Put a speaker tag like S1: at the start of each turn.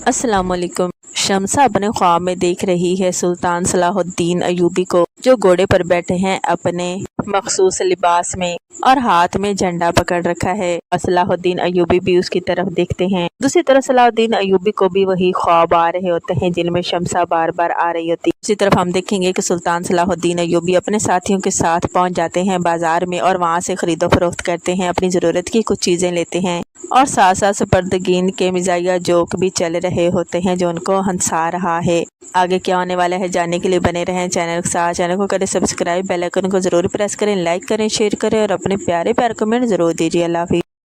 S1: अस्सलाम वालेकुम। शम्सा अपने ख्वाब में देख रही है सुल्तान सलाहुद्दीन अयूबी को, जो घोड़े पर बैठे हैं अपने मखसूस लिबास में और हाथ में झंडा पकड़ रखा है। और सलाहुद्दीन अयूबी भी उसकी तरफ देखते हैं। दूसरी तरफ सलाहुद्दीन अयूबी को भी वही ख्वाब आ रहे होते हैं जिनमें शम्सा बार बार आ रही होती है। दूसरी तरफ हम देखेंगे कि सुल्तान सलाहुद्दीन अयूबी अपने साथियों के साथ पहुंच जाते हैं बाजार में और वहां से खरीदो फरोख्त करते हैं, अपनी ज़रूरत की कुछ चीज़ें लेते हैं और साथ साथ स्पर्दगीन के मिजाइया जोक भी चल रहे होते हैं जो उनको हंसा रहा है। आगे क्या होने वाला है जानने के लिए बने रहें चैनल के साथ। चैनल को करें सब्सक्राइब, बेल आइकन को जरूर प्रेस करें, लाइक करें, शेयर करें और अपने प्यारे प्यारे कमेंट जरूर दीजिए। अल्लाह हाफिज़।